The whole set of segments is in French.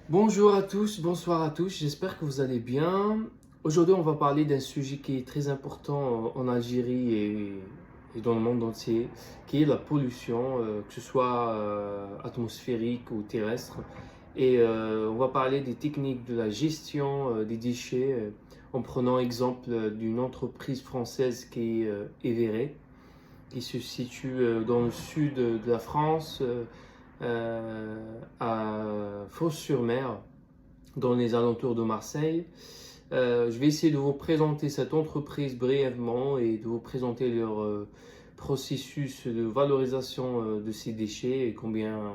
Bonjour à tous, bonsoir à tous, j'espère que vous allez bien. Aujourd'hui, on va parler d'un sujet qui est très important en Algérie et dans le monde entier, qui est la pollution, que ce soit atmosphérique ou terrestre. On va parler des techniques de la gestion des déchets en prenant exemple d'une entreprise française qui est Everest, qui se situe dans le sud de la France, à Fos-sur-Mer, dans les alentours de Marseille. Je vais essayer de vous présenter cette entreprise brièvement et de vous présenter leur processus de valorisation de ces déchets et combien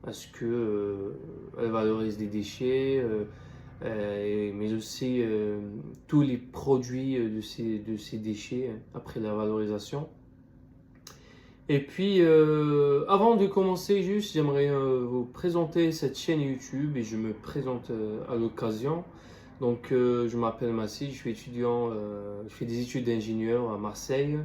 est-ce que elle valorise les déchets, mais aussi tous les produits de ces déchets après la valorisation. Et puis, avant de commencer, juste, j'aimerais vous présenter cette chaîne YouTube et je me présente à l'occasion. Donc, je m'appelle Massi, je suis étudiant, je fais des études d'ingénieur à Marseille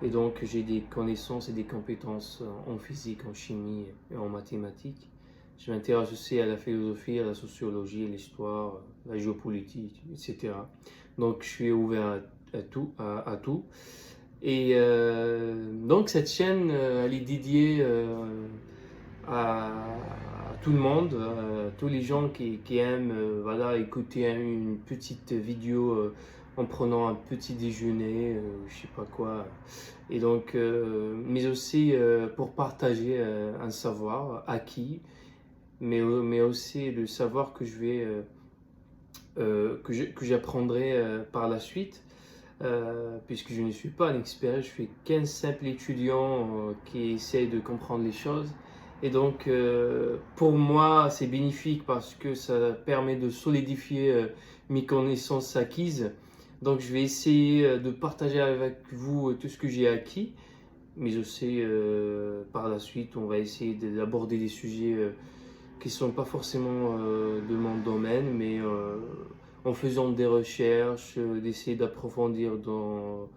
et donc j'ai des connaissances et des compétences en physique, en chimie et en mathématiques. Je m'intéresse aussi à la philosophie, à la sociologie, à l'histoire, à la géopolitique, etc. Donc, je suis ouvert à tout, à tout. Donc cette chaîne, elle est dédiée à tout le monde, à tous les gens qui aiment voilà, écouter une petite vidéo en prenant un petit déjeuner, je sais pas quoi. Mais aussi pour partager un savoir acquis, mais aussi le savoir que que j'apprendrai par la suite. Puisque je ne suis pas un expert, je suis qu'un simple étudiant qui essaie de comprendre les choses. Et donc, pour moi, c'est bénéfique parce que ça permet de solidifier mes connaissances acquises. Donc, je vais essayer de partager avec vous tout ce que j'ai acquis, mais aussi par la suite, on va essayer d'aborder des sujets qui ne sont pas forcément de mon domaine, mais en faisant des recherches, d'essayer d'approfondir dans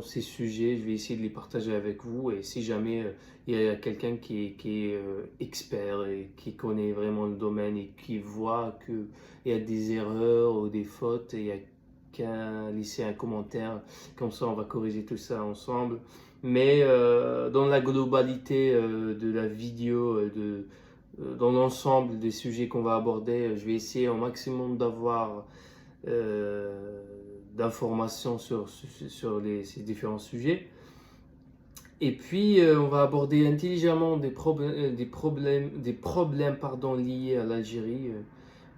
ces sujets, je vais essayer de les partager avec vous. Et si jamais il y a quelqu'un qui est expert et qui connaît vraiment le domaine et qui voit qu'il y a des erreurs ou des fautes, il n'y a qu'à laisser un commentaire. Comme ça, on va corriger tout ça ensemble. Mais dans la globalité de la vidéo, dans l'ensemble des sujets qu'on va aborder, je vais essayer au maximum d'avoir euh, d'informations sur ces différents sujets. Et puis, on va aborder intelligemment des problèmes pardon, liés à l'Algérie.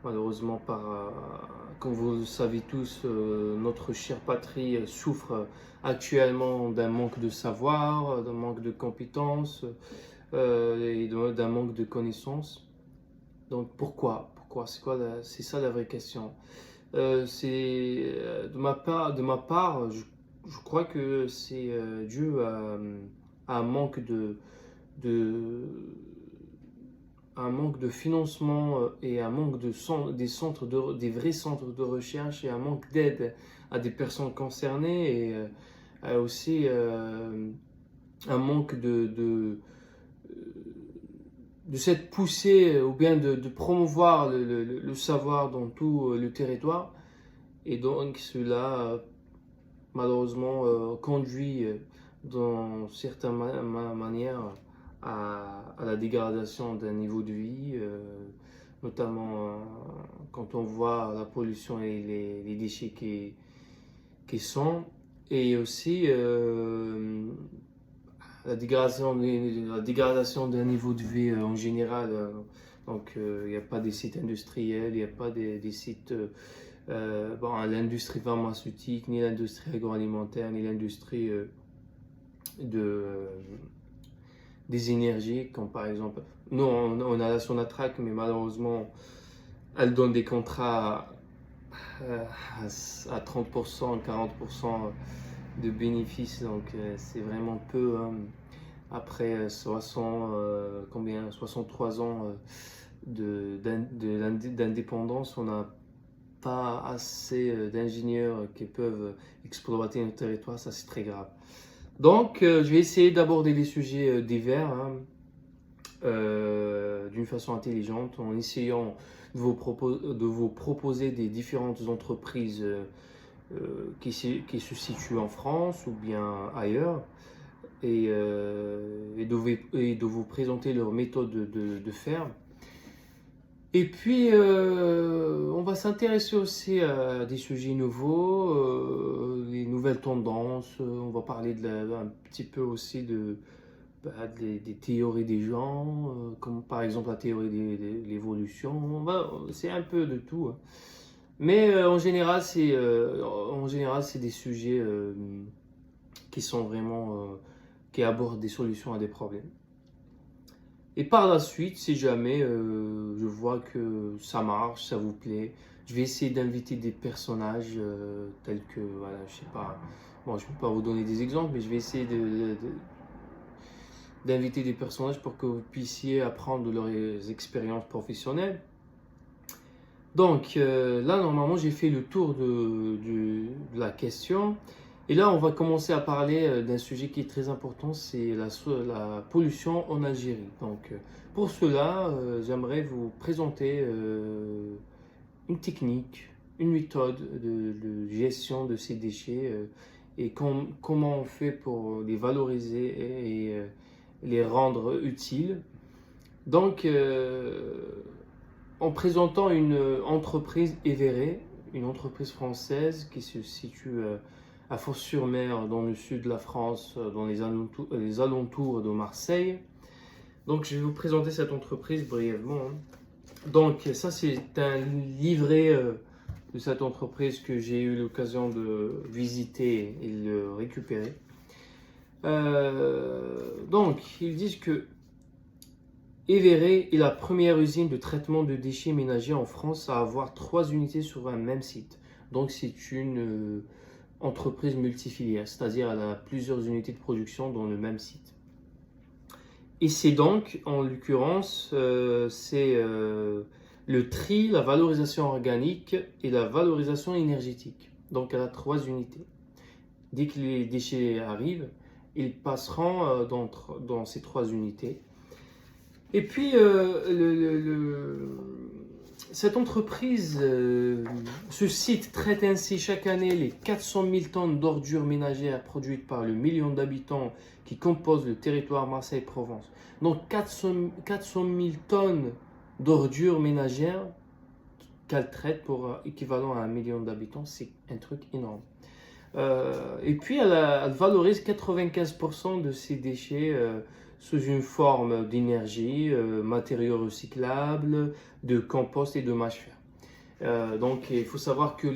Malheureusement, comme vous le savez tous, notre chère patrie souffre actuellement d'un manque de savoir, d'un manque de compétences et d'un manque de connaissances. Donc pourquoi? C'est ça la vraie question. De ma part, je crois que c'est dû à un manque de, un manque de financement et un manque des vrais centres de recherche et un manque d'aide à des personnes concernées et aussi un manque de cette poussée ou bien de promouvoir le savoir dans tout le territoire. Et donc cela, malheureusement, conduit dans certaines manières à la dégradation d'un niveau de vie, notamment quand on voit la pollution et les déchets qui sont, et aussi la dégradation d'un niveau de vie en général. Donc, il n'y a pas des sites industriels, il n'y a pas des sites bon, l'industrie pharmaceutique, ni l'industrie agroalimentaire, ni l'industrie de, des énergies, comme par exemple, nous on a la Sonatrach, mais malheureusement, elle donne des contrats à 30%, 40% de bénéfices, donc c'est vraiment peu. Hein. Après 63 ans d'indépendance, on n'a pas assez d'ingénieurs qui peuvent exploiter notre territoire, ça c'est très grave. Donc, je vais essayer d'aborder les sujets divers, hein, d'une façon intelligente en essayant de vous proposer des différentes entreprises qui se situent en France ou bien ailleurs et de vous présenter leur méthode de faire. Et puis, on va s'intéresser aussi à des sujets nouveaux, les nouvelles tendances. On va parler un petit peu aussi des théories des gens, comme par exemple la théorie de l'évolution. C'est un peu de tout, hein. Mais en général, c'est des sujets qui sont vraiment, qui abordent des solutions à des problèmes. Et par la suite, si jamais je vois que ça marche, ça vous plaît, je vais essayer d'inviter des personnages tels que, voilà, je sais pas, bon, je ne peux pas vous donner des exemples, mais je vais essayer d'inviter des personnages pour que vous puissiez apprendre de leurs expériences professionnelles. Donc là, normalement, j'ai fait le tour de la question. Et là, on va commencer à parler d'un sujet qui est très important, c'est la pollution en Algérie. Donc, pour cela, j'aimerais vous présenter une technique, une méthode de gestion de ces déchets et comment on fait pour les valoriser et les rendre utiles. Donc, en présentant une entreprise Everey, une entreprise française qui se situe à Fos-sur-Mer, dans le sud de la France, dans les alentours de Marseille. Donc, je vais vous présenter cette entreprise brièvement. Donc, ça, c'est un livret de cette entreprise que j'ai eu l'occasion de visiter et de récupérer. Donc, ils disent que Everey est la première usine de traitement de déchets ménagers en France à avoir 3 unités sur un même site. Donc, c'est une entreprise multifilière, c'est-à-dire elle a plusieurs unités de production dans le même site. Et c'est donc, en l'occurrence, c'est le tri, la valorisation organique et la valorisation énergétique. Donc, elle a 3 unités. Dès que les déchets arrivent, ils passeront dans ces 3 unités. Et puis, cette entreprise, ce site traite ainsi chaque année les 400 000 tonnes d'ordures ménagères produites par le million d'habitants qui composent le territoire Marseille-Provence. Donc 400 000 tonnes d'ordures ménagères qu'elle traite pour équivalent à 1 million d'habitants, c'est un truc énorme. Et puis elle valorise 95% de ces déchets sous une forme d'énergie, matériaux recyclables, de compost et de mâche fer. Donc il faut savoir que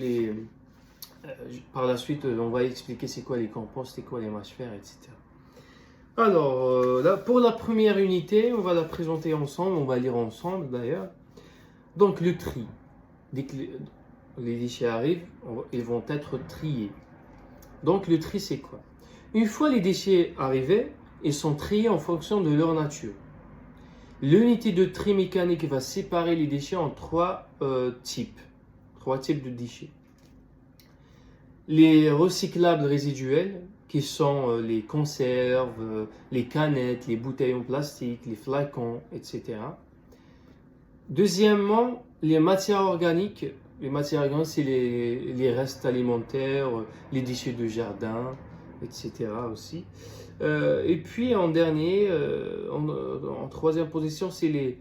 par la suite on va expliquer c'est quoi les composts, c'est quoi les mâches fer, etc. Alors là, pour la première unité, on va la présenter ensemble, on va lire ensemble d'ailleurs. Donc le tri, dès que les déchets arrivent, ils vont être triés. Donc le tri c'est quoi? Une fois les déchets arrivés, ils sont triés en fonction de leur nature. L'unité de tri mécanique va séparer les déchets en 3 types de déchets. Les recyclables résiduels, qui sont les conserves, les canettes, les bouteilles en plastique, les flacons, etc. Deuxièmement, les matières organiques. Les matières organiques, c'est les restes alimentaires, les déchets de jardin, etc. aussi. Et puis en dernier, en troisième position, c'est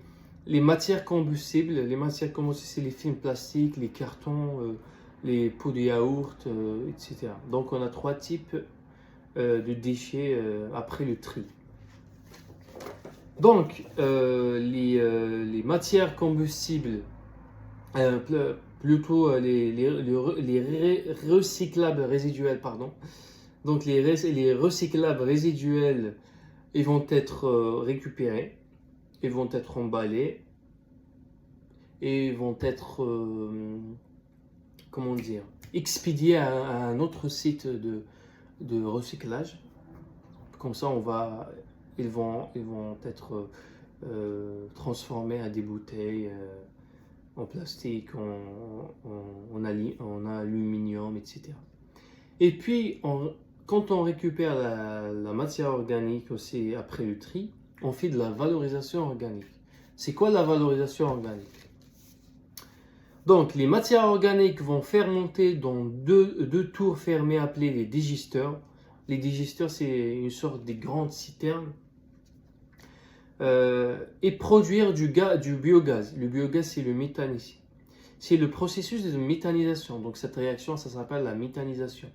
les matières combustibles. Les matières combustibles, c'est les films plastiques, les cartons, les pots de yaourt, etc. Donc on a 3 types de déchets après le tri. Donc les matières combustibles, plutôt les recyclables résiduels, pardon. Donc les recyclables résiduels, ils vont être récupérés, ils vont être emballés et ils vont être, comment dire, expédiés à un autre site de recyclage. Comme ça, ils vont être transformés à des bouteilles en plastique, en aluminium, etc. Et puis, quand on récupère la matière organique aussi après le tri, on fait de la valorisation organique. C'est quoi la valorisation organique? Donc, les matières organiques vont fermenter dans deux tours fermées appelées les digesteurs. Les digesteurs, c'est une sorte de grandes citernes. Et produire du biogaz. Le biogaz, c'est le méthane ici. C'est le processus de méthanisation. Donc, cette réaction, ça s'appelle la méthanisation.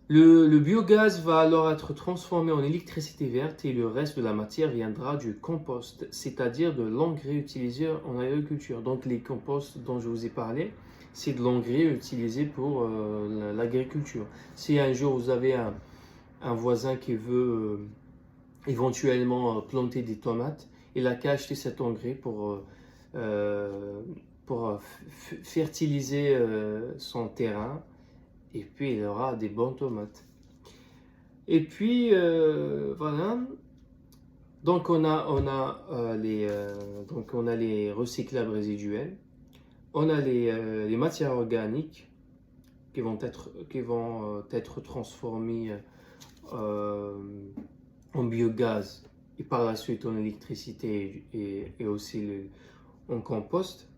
Le biogaz va alors être transformé en électricité verte et le reste de la matière viendra du compost, c'est-à-dire de l'engrais utilisé en agriculture. Donc les composts dont je vous ai parlé, c'est de l'engrais utilisé pour l'agriculture. Si un jour vous avez un voisin qui veut éventuellement planter des tomates, il a qu'à acheter cet engrais pour fertiliser son terrain. Et puis il aura des bonnes tomates. Et puis voilà. Donc on a les recyclables résiduels. On a les matières organiques qui vont être transformées en biogaz et par la suite en électricité et aussi en compost.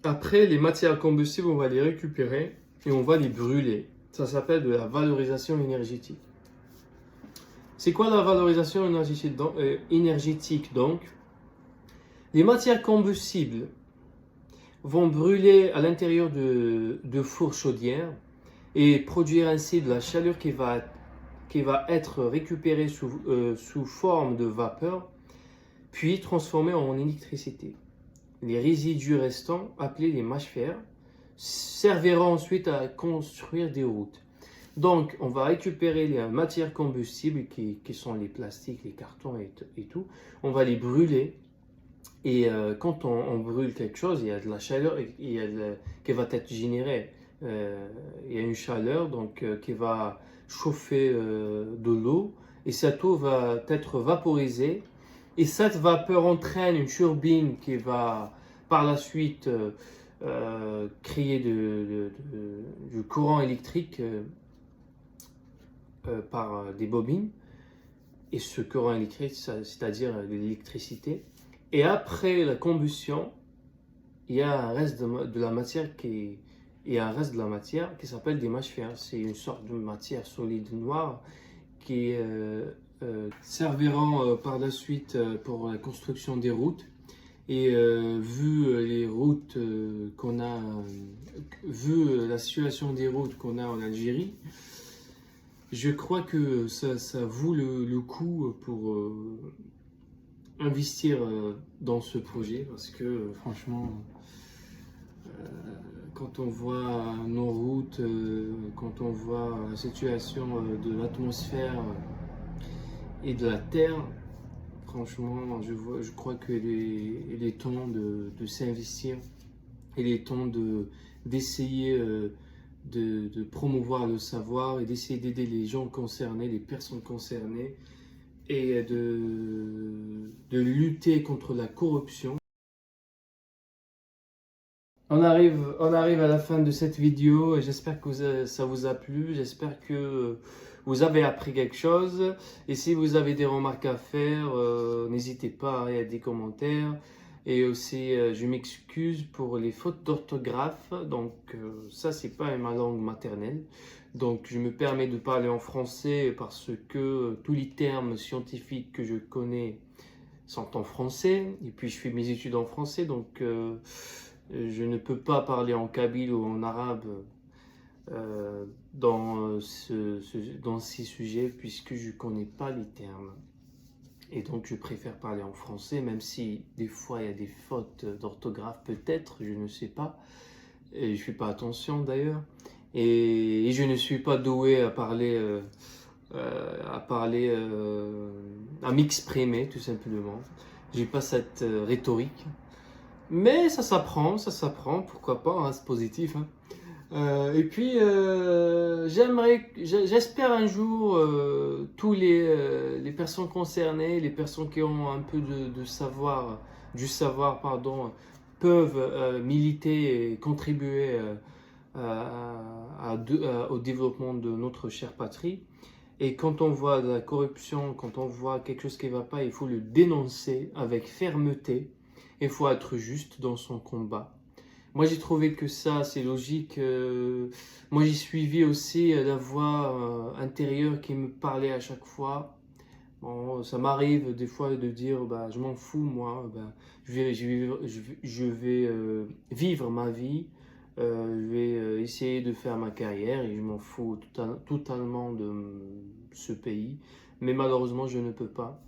Après, les matières combustibles, on va les récupérer et on va les brûler. Ça s'appelle de la valorisation énergétique. C'est quoi la valorisation énergétique donc? Les matières combustibles vont brûler à l'intérieur de fours chaudières et produire ainsi de la chaleur qui va être récupérée sous forme de vapeur, puis transformée en électricité. Les résidus restants, appelés les mâchefers, serviront ensuite à construire des routes. Donc, on va récupérer les matières combustibles qui sont les plastiques, les cartons et tout. On va les brûler. Et quand on brûle quelque chose, il y a de la chaleur qui va être générée. Il y a une chaleur qui va chauffer de l'eau. Et cette eau va être vaporisée. Et cette vapeur entraîne une turbine qui va par la suite créer du courant électrique par des bobines. Et ce courant électrique, c'est-à-dire l'électricité. Et après la combustion, il y a un reste de la matière qui s'appelle des mâchefers. C'est une sorte de matière solide noire qui serviront par la suite pour la construction des routes. Et vu les routes qu'on a, vu la situation des routes qu'on a en Algérie, je crois que ça vaut le coup pour investir dans ce projet parce que franchement, quand on voit nos routes, quand on voit la situation de l'atmosphère et de la terre, franchement, je crois qu'il est temps de s'investir. Il est temps d'essayer de promouvoir le savoir et d'essayer d'aider les gens concernés, les personnes concernées et de lutter contre la corruption. On arrive à la fin de cette vidéo et j'espère que ça vous a plu, j'espère que vous avez appris quelque chose et si vous avez des remarques à faire, n'hésitez pas à des commentaires et aussi je m'excuse pour les fautes d'orthographe, donc ça c'est pas ma langue maternelle, donc je me permets de parler en français parce que tous les termes scientifiques que je connais sont en français et puis je fais mes études en français, donc je ne peux pas parler en kabyle ou en arabe dans ces sujets puisque je ne connais pas les termes. Et donc je préfère parler en français, même si des fois il y a des fautes d'orthographe peut-être, je ne sais pas. Et je ne fais pas attention d'ailleurs. Et je ne suis pas doué à m'exprimer tout simplement. Je n'ai pas cette rhétorique. Mais ça s'apprend, pourquoi pas, hein, c'est positif. Hein. Et puis, j'espère un jour, tous les personnes concernées, les personnes qui ont un peu du savoir, peuvent militer et contribuer au développement de notre chère patrie. Et quand on voit de la corruption, quand on voit quelque chose qui ne va pas, il faut le dénoncer avec fermeté. Il faut être juste dans son combat. Moi, j'ai trouvé que ça, c'est logique. Moi, j'ai suivi aussi la voix intérieure qui me parlait à chaque fois. Bon, ça m'arrive des fois de dire, bah, je m'en fous, moi. Bah, je vais vivre ma vie. Je vais essayer de faire ma carrière et je m'en fous totalement de ce pays. Mais malheureusement, je ne peux pas.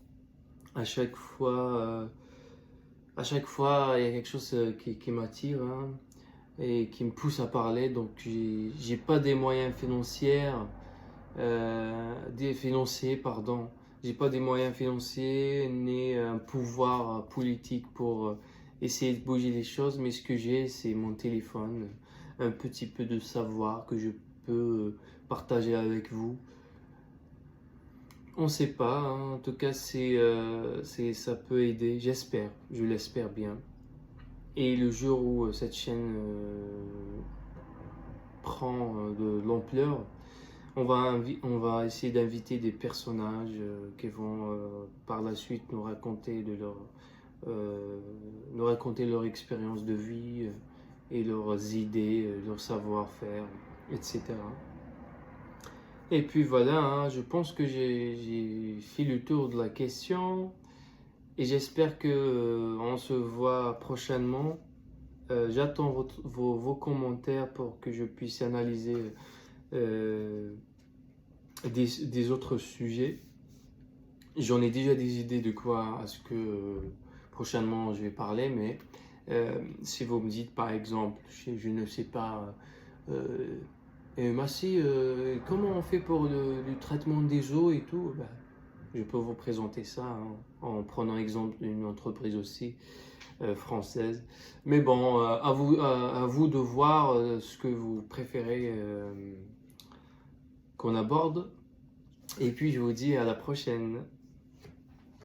À chaque fois, il y a quelque chose qui m'attire, hein, et qui me pousse à parler. Donc, j'ai pas des moyens financiers, pardon. J'ai pas des moyens financiers ni un pouvoir politique pour essayer de bouger les choses, mais ce que j'ai, c'est mon téléphone, un petit peu de savoir que je peux partager avec vous. On ne sait pas, hein. En tout cas, ça peut aider, j'espère, je l'espère bien. Et le jour où cette chaîne prend de l'ampleur, on va essayer d'inviter des personnages qui vont par la suite nous raconter leur expérience de vie et leurs idées, leur savoir-faire, etc. Et puis voilà, hein, je pense que j'ai fait le tour de la question et j'espère que on se voit prochainement. J'attends vos commentaires pour que je puisse analyser euh, des autres sujets. J'en ai déjà des idées de quoi est-ce que prochainement je vais parler, mais si vous me dites par exemple, je ne sais pas, Massi, comment on fait pour le traitement des eaux et tout, ben, je peux vous présenter ça, hein, en prenant exemple d'une entreprise aussi française. Mais bon, à vous de voir ce que vous préférez qu'on aborde. Et puis je vous dis à la prochaine.